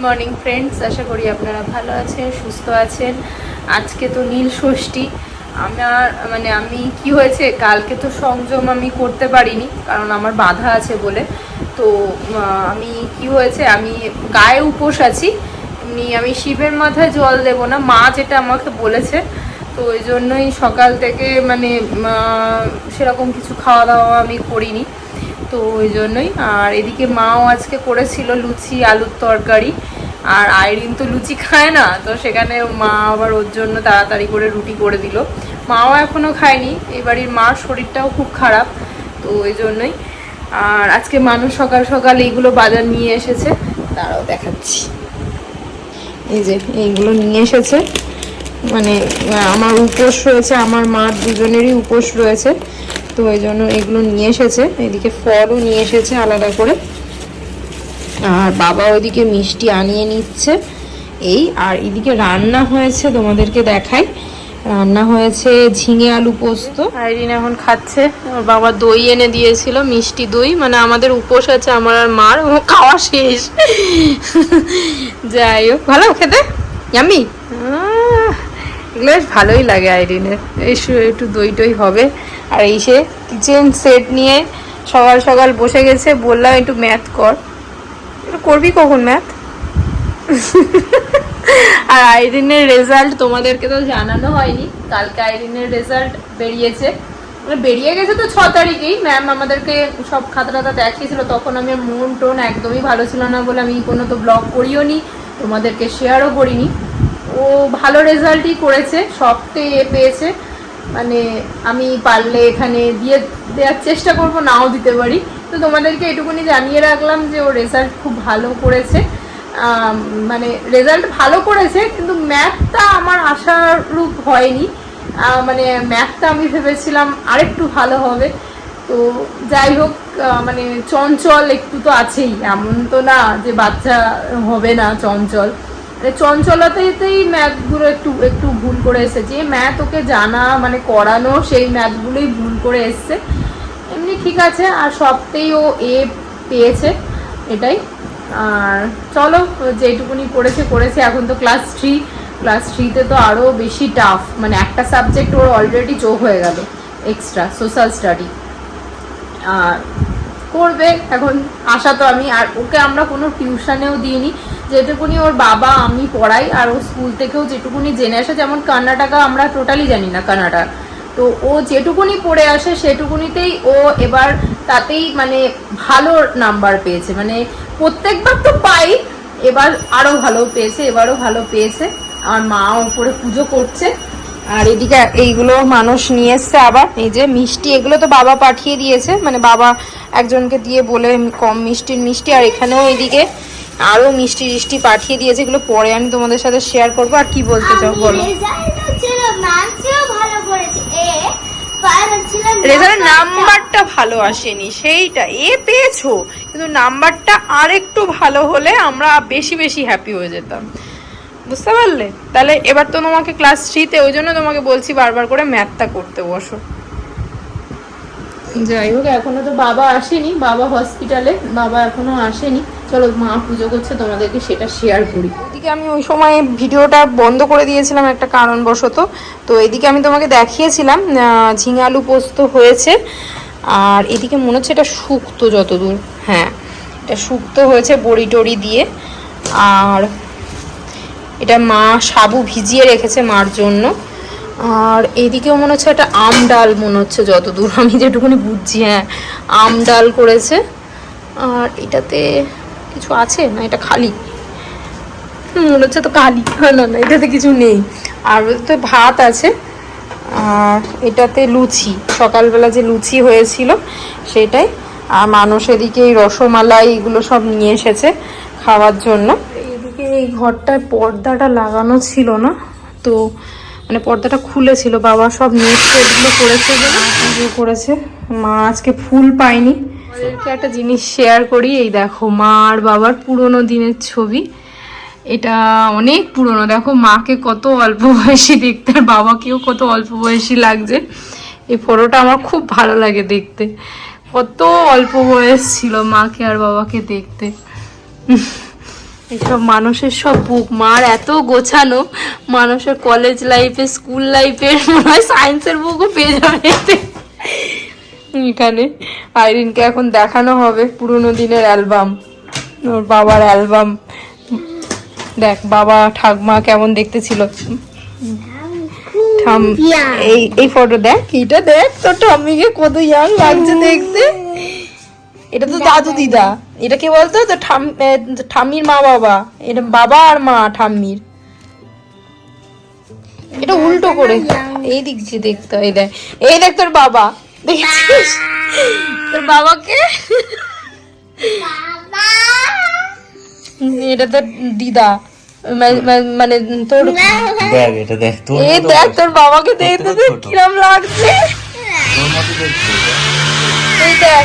Morning friends, আশা করি আপনারা ভালো আছেন, সুস্থ আছেন। আজকে তো নীল ষষ্ঠী। আমি কি হয়েছে, কালকে তো সংযম আমি করতে পারিনি, কারণ আমার বাধা আছে বলে। তো আমি কি হয়েছে, আমি গায়ে উপোস আছি। আমি শিবের মাথায় জল দেব না, মা যেটা আমাকে বলেছে। তো ওই জন্যই সকাল থেকে সেরকম কিছু খাওয়া দাওয়া আমি করিনি। তো ওই জন্যই। আর এদিকে মাও আজকে করেছিল লুচি, আলুর তরকারি। আর আইরিন তো লুচি খায় না, তো সেখানে মা আবার ওর জন্য তাড়াতাড়ি করে রুটি করে দিল। মাও এখনও খায়নি, এই বাড়ির মার শরীরটাও খুব খারাপ, তো ওই জন্যই। আর আজকে মানুষ সকাল সকাল এইগুলো বাজার নিয়ে এসেছে, তারাও দেখাচ্ছি। এই যে এইগুলো নিয়ে এসেছে, আমার উপোস রয়েছে, আমার মার দুজনেরই উপোস রয়েছে, তো ওই জন্য এগুলো নিয়ে এসেছে। এদিকে ফলও নিয়ে এসেছে আলাদা করে। আর বাবা ওইদিকে মিষ্টি আনিয়ে নিচ্ছে। আর এদিকে রান্না হয়েছে, তোমাদেরকে দেখাই। রান্না হয়েছে ঝিঙে আলু পোস্ত। আইরিন এখন খাচ্ছে। ওর বাবা দই এনে দিয়েছিল, মিষ্টি দই। আমাদের উপোস আছে, আমার আর মার, খাওয়া শেষ। যাই হোক, ভালো খেতে, ইয়ামি। এগুলো বেশ ভালোই লাগে আইরিনের। একটু দই টই হবে। আর সে কিচেন সেট নিয়ে সকাল সকাল বসে গেছে। বললাম একটু ম্যাথ কর, একটু করবি কখন ম্যাথ? আর আইরিনের রেজাল্ট তোমাদেরকে তো জানানো হয়নি। কালকে আইরিনের রেজাল্ট বেরিয়ে গেছে তো 6 তারিখেই। ম্যাম আমাদেরকে সব খাতা দেখিয়েছিল, তখন আমি মন টোন একদমই ভালো ছিল না বলে আমি কোনো তো ব্লগ করিও নি, তোমাদেরকে শেয়ারও করিনি। ও ভালো রেজাল্টই করেছে, সবটাই পেয়েছে। আমি পারলে এখানে দিয়ে দেওয়ার চেষ্টা করব, নাও দিতে পারি। তো তোমাদেরকে এটুকুনি জানিয়ে রাখলাম যে ও রেজাল্ট খুব ভালো করেছে। রেজাল্ট ভালো করেছে, কিন্তু ম্যাথটা আমার আশারূপ হয়নি। ম্যাথটা আমি ভেবেছিলাম আরেকটু ভালো হবে। তো যাই হোক, চঞ্চল একটু তো আছেই, এমন তো না যে বাচ্চা হবে না চঞ্চল। চঞ্চলতাতেই ম্যাথগুলো একটু একটু ভুল করে এসেছে। যে ম্যাথ ওকে জানা করানো, সেই ম্যাথগুলোই ভুল করে এসছে। এমনি ঠিক আছে, আর সবটাই ও পেয়েছে, এটাই। আর চলো, যেটুকুনি করেছে। এখন তো ক্লাস 3তে তো আরও বেশি টাফ। একটা সাবজেক্ট ওর অলরেডি চোখ হয়ে গেল এক্সট্রা, সোশ্যাল স্টাডি। আর করবে এখন, আশা তো আমি। আর ওকে আমরা কোনো টিউশনেও দিইনি, যেটুকুনি ওর বাবা আমি পড়াই। আর ও স্কুল থেকেও যেটুকুনি জেনে আসে, যেমন কর্ণাটকা আমরা টোটালি জানি না কর্ণাটক, তো ও যেটুকুনি পড়ে আসে সেটুকুনিতেই ও এবার তাতেই ভালো নাম্বার পেয়েছে। প্রত্যেকবার তো পাই, এবার আরও ভালো পেয়েছে, এবারও ভালো পেয়েছে। আমার মা উপরে পুজো করছে। আর এদিকে এইগুলো মানুষ নিয়ে এসছে আবার। এই যে মিষ্টি, এগুলো তো বাবা পাঠিয়ে দিয়েছে, বাবা একজনকে দিয়ে বলে কম মিষ্টি। আর এখানেও এদিকে আরো মিষ্টি পাঠিয়ে দিয়েছে, এগুলো পরে আমি তোমাদের সাথে শেয়ার করবো। আর কি বলতে চাও বলো? রেজাল্টের নাম্বারটা ভালো আসেনি, সেইটা পেয়েছো, কিন্তু নাম্বারটা আরেকটু ভালো হলে আমরা বেশি হ্যাপি হয়ে যেতাম, বুঝতে পারলে? তাহলে এবার তো তোমাকে ক্লাস 3তে, ওই জন্য তোমাকে বলছি বারবার করে ম্যাথটা করতে বসো। যাই হোক, এখনো তো বাবা আসেনি, বাবা হসপিটালে, বাবা এখনো আসেনি। চলো, মা পুজো করছে, তোমাদেরকে সেটা শেয়ার করি। এদিকে আমি ওই সময় ভিডিওটা বন্ধ করে দিয়েছিলাম একটা কারণবশত। তো এদিকে আমি তোমাকে দেখিয়েছিলাম ঝিঙে আলু পোস্ত হয়েছে। আর এদিকে মনে হচ্ছে এটা শুক্তো, যতদূর, হ্যাঁ এটা শুক্তো হয়েছে বড়ি টড়ি দিয়ে। আর এটা মা সাবু ভিজিয়ে রেখেছে মার জন্য। আর এদিকেও মনে হচ্ছে একটা আম ডাল, মনে হচ্ছে যতদূর আমি যেটুকুনি বুঝছি, হ্যাঁ আম ডাল করেছে। আর এটাতে কিছু আছে না, এটা খালি মনে হচ্ছে, তো খালি, না এটাতে কিছু নেই। আর তো ভাত আছে। আর এটাতে লুচি, সকালবেলা যে লুচি হয়েছিল সেটাই। আর মানুষ এদিকে এই রসমালাই এগুলো সব নিয়ে এসেছে খাওয়ার জন্য। এদিকে এই ঘরটায় পর্দাটা লাগানো ছিল না, তো পর্দাটা খুলেছিল, বাবা সব নেট এগুলো করেছে, পুজো করেছে। মা আজকে ফুল পায়নি। ওদেরকে একটা জিনিস শেয়ার করি, এই দেখো মা আর বাবার পুরোনো দিনের ছবি। এটা অনেক পুরনো, দেখো মাকে কত অল্প বয়সী দেখতে, আর বাবাকেও কত অল্প বয়সী লাগছে। এই ফটোটা আমার খুব ভালো লাগে দেখতে, কত অল্প বয়স ছিল মাকে আর বাবাকে দেখতে। এইসব মানুষের সব বুক, মার এত গোছানো, মানুষের কলেজ লাইফে স্কুল লাইফের মনে হয় সায়েন্সের বুকও পেয়ে যাবে এখানে। আইরিনকে এখন দেখানো হবে পুরোনো দিনের অ্যালবাম, ওর বাবার অ্যালবাম। দেখ বাবা ঠাকমা কেমন দেখতে ছিল। এই ফটো দেখ, এটা দেখ তোর ঠাম্মিকে কত ইয়াং লাগছে দেখতে। এটা তো দাদু দিদা, এটা কি বলতো তো ঠাম্মির মা বাবা, এটা বাবা আর মা ঠাম্মির। এটা উল্টো করে এই দিক দিয়ে দেখতে হয়। দেখ এই দেখ তোর বাবা, দেখেছিস তোর বাবাকে, এটা তোর দিদা মানে তোর দেখ, এটা দেখ তোর, এই দেখ তোর বাবাকে দেখতে কিরম লাগছে। তোর মতো দেখতে। এই দেখ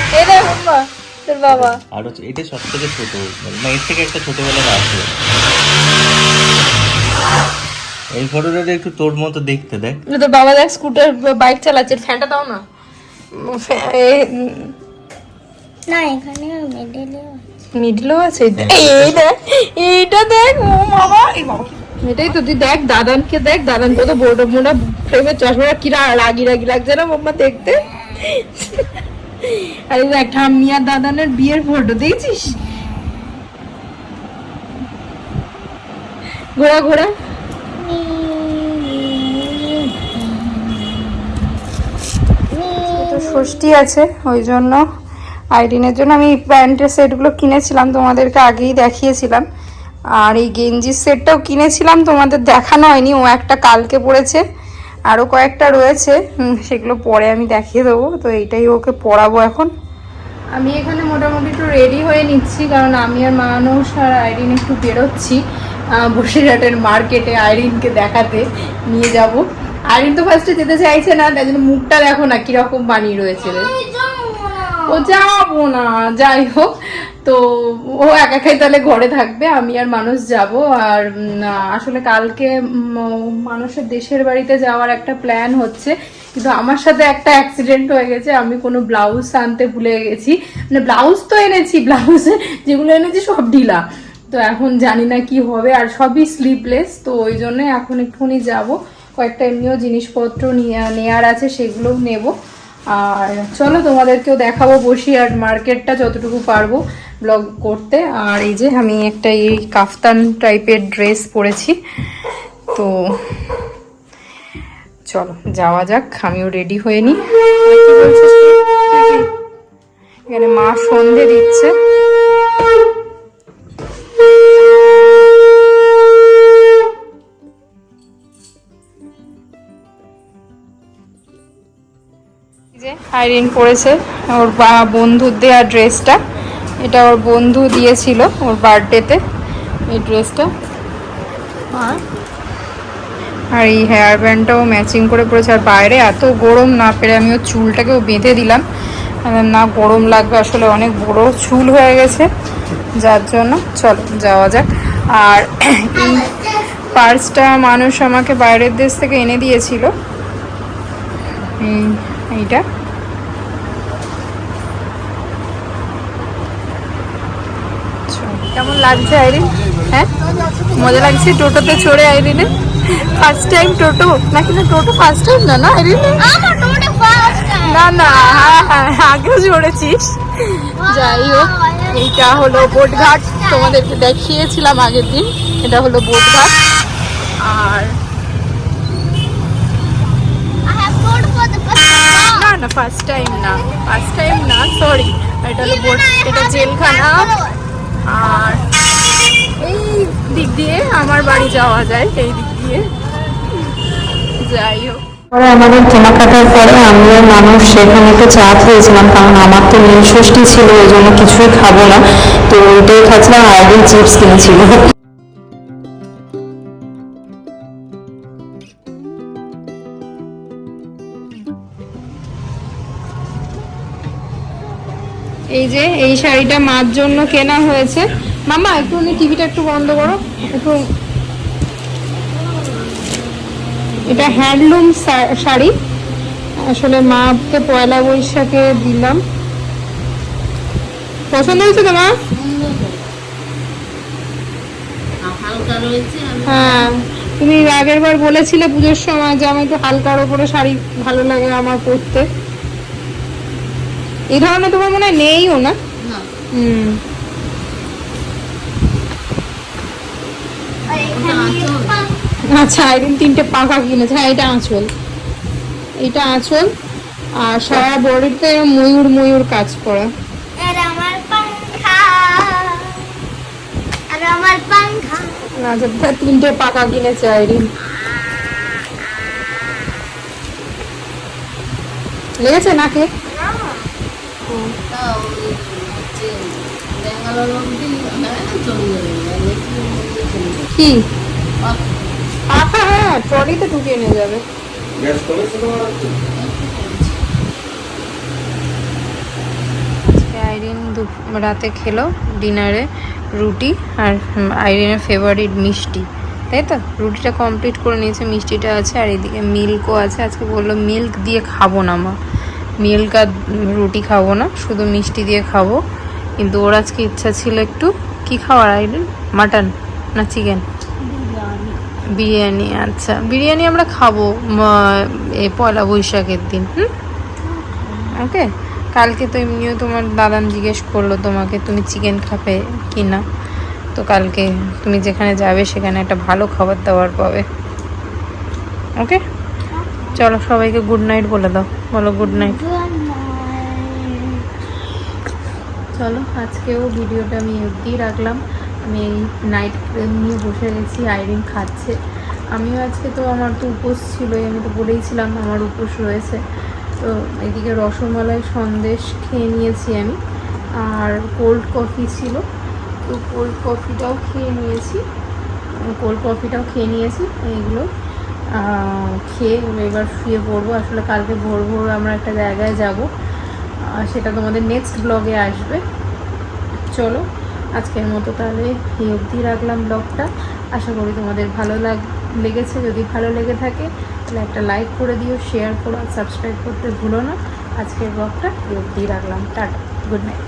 বাবা তোর বাবা। আর এটা সব থেকে ছোট, মানে এর থেকে একটা ছোটবেলার আছে। এই ফটোটা একটু তোর মতো দেখতে। দেখ তোর বাবা দেখ স্কুটার বাইক চালাচ্ছে, ফ্যানটা দাও না। না এখানে মিডলও আছে। এই দেখ এইটা দেখ, ও বাবা এটাই তো। তুই দেখ দাদানকে দেখ, দাদান কত বড় মোটা ফ্রেমের চশমাটা কিরা রাগি রাগি লাগছে না মাম্মা দেখতে। আরে দেখ ঠাম্মি আর দাদানের বিয়ের ফটো দেখছিস, ঘোরা ঘোরা। তো ষষ্ঠী আছে ওই জন্য আইরিনের জন্য আমি প্যান্টের সেটগুলো কিনেছিলাম, তোমাদেরকে আগেই দেখিয়েছিলাম। আর এই গেঞ্জির সেটটাও কিনেছিলাম, তোমাদের দেখানো হয়নি। ও একটা কালকে পড়েছে, আরও কয়েকটা রয়েছে, সেগুলো পরে আমি দেখিয়ে দেবো। তো এইটাই ওকে পরাবো এখন। আমি এখানে মোটামুটি একটু রেডি হয়ে নিচ্ছি, কারণ আমি আর মানুষ আর আইরিন একটু বেরোচ্ছি বসিরহাটের মার্কেটে আইরিনকে দেখাতে নিয়ে যাব। আইরিন তো ফার্স্টে যেতে চাইছে না, তাই জন্য মুখটা দেখো না কিরকম বানিয়ে রয়েছে। ও যাবো না, যাই হোক। তো ও একা একাই তাহলে ঘরে থাকবে, আমি আর মানুষ যাব। আর আসলে কালকে মানুষের দেশের বাড়িতে যাওয়ার একটা প্ল্যান হচ্ছে, কিন্তু আমার সাথে একটা অ্যাক্সিডেন্ট হয়ে গেছে। আমি কোনো ব্লাউজ আনতে ভুলে গেছি, মানে ব্লাউজ তো এনেছি, ব্লাউজ যেগুলো এনেছি সব ঢিলা। তো এখন জানি না কি হবে, আর সবই স্লিভলেস। তো ওই জন্য এখন একটুখানি যাবো, কয়েকটা এমনিও জিনিসপত্র নেওয়ার আছে, সেগুলোও নেব। আর চলো তোমাদেরকেও দেখাবো বসিরহাট মার্কেটটা যতটুকু পারবো ব্লগ করতে। আর এই যে আমি একটা এই কাফতান টাইপের ড্রেস পরেছি, তো চলো যাওয়া যাক। আমিও রেডি হয়ে নি। কি বলছিস এখানে মা সন্ধে দিচ্ছে। আইরিন পরেছে ওর বন্ধুর দেওয়া ড্রেসটা, এটা ওর বন্ধু দিয়েছিল ওর বার্থডেতে এই ড্রেসটা। আর এই হেয়ার ব্যান্ডটাও ম্যাচিং করে পড়েছে। আর বাইরে এত গরম, না পেরে আমি ওর চুলটাকেও বেঁধে দিলাম, না গরম লাগবে, আসলে অনেক বড় চুল হয়ে গেছে যার জন্য। চলো যাওয়া যাক। আর এই পার্সটা মানুষ আমাকে বাইরের দেশ থেকে এনে দিয়েছিল, এইটা। কেমন লাগছে আইরিন? হ্যাঁ মজা লাগছে টোটোতে চড়ে আইরিনে? ফার্স্ট টাইম টোটো নাকি? না টোটো ফার্স্ট টাইম না, না আইরিন? না না, হ্যাঁ হ্যাঁ আগেও চড়েছিস। যাই হোক, এইটা হলো বোটঘাট, তোমাদেরকে দেখিয়েছিলাম আগের দিন। এটা হলো বোটঘাট। আর না না ফার্স্ট টাইম না, ফার্স্ট টাইম না, সরি। এটা হলো বোট, এটা জেলখানা। আর এই দিক দিয়ে আমার বাড়ি যাওয়া যায়, এই দিক দিয়ে। যাই হোক, আমাদের কেনাকাটার পরে আমি আর মানুষ সেখানে একটু চা খেয়েছিলাম, কারণ আমার তো নীল ষষ্ঠী ছিল, ওই জন্য কিছুই খাবো না। তো ওইটাই খাচ্ছিলাম, আইরিন চিপস কিনেছিল। এই যে এই শাড়িটা মার জন্য কেনা হয়েছে। মামা একটু টিভিটা একটু বন্ধ করো একটু। এটা হ্যান্ডলুম শাড়ি, আসলে মাকে পয়লা বৈশাখে দিলাম। পছন্দ হয়েছে তো মা? হ্যাঁ, তুমি আগের বার বলেছিলে পুজোর সময় যে আমি একটু হালকার ওপরে শাড়ি ভালো লাগে আমার পরতে। এই ধরনের তোমার মনে হয় নেইও না? হুম। আর এখানে আচ্ছা, একদিন 3টে পাখা কিনেছে। হ্যাঁ, এটা আঁচল, এটা আঁচল। আর সারা বডিতে ময়ূর ময়ূর কাজ করা। আর আমার পাংখা, আর আমার পাংখা। আচ্ছা, 3টে পাখা কিনেছে আইরিন। লেগেছে নাকে? কি পাখা? হ্যাঁ, ট্রলিতে ঢুকিয়ে নিয়ে যাবে। আইরিন রাতে খেলো ডিনারে রুটি আর আইরিনের ফেভারিট মিষ্টি, তাই তো? রুটিটা কমপ্লিট করে নিয়েছে, মিষ্টিটা আছে, আর এদিকে মিল্কও আছে। আজকে বললো মিল্ক দিয়ে খাবো না মা, মিল্ক আর রুটি খাবো না, শুধু মিষ্টি দিয়ে খাবো। কিন্তু ওর আজকে ইচ্ছা ছিল একটু কি খাওয়ার আইরিন, মাটন না চিকেন? বিরিয়ানি। আচ্ছা, বিরিয়ানি আমরা খাবো এই পয়লা বৈশাখের দিন। ওকে। কালকে তো এমনিও তোমার দাদান জিজ্ঞেস করলো তোমাকে তুমি চিকেন খাবে কি না, তো কালকে তুমি যেখানে যাবে সেখানে একটা ভালো খাবার দাবার পাবে। ওকে, চলো সবাইকে গুড নাইট বলে দাও, বলো গুড নাইট। চলো, আজকেও ভিডিওটা আমি অবধি রাখলাম। আমি এই নাইট ক্রিম নিয়ে বসে গেছি, আইরিন খাচ্ছে। আমিও আজকে তো আমার তো উপোস ছিল, আমি তো বলেইছিলাম আমার উপোস রয়েছে। তো এদিকে রসমালাই সন্দেশ খেয়ে নিয়েছি আমি, আর কোল্ড কফি ছিল, তো কোল্ড কফিটাও খেয়ে নিয়েছি। এইগুলো খেয়ে এবার শুয়ে পড়বো। আসলে কালকে ভোর ভোর আমরা একটা জায়গায় যাব, সেটা তোমাদের নেক্সট ব্লগে আসবে। চলো, আজকের মতো তাহলে এই অবধি রাখলাম ব্লগটা। আশা করি তোমাদের ভালো লেগেছে। যদি ভালো লেগে থাকে তাহলে একটা লাইক করে দিও, শেয়ার করো, আর সাবস্ক্রাইব করতে ভুলো না। আজকের ব্লগটা এই অবধি রাখলাম। Tata, good night.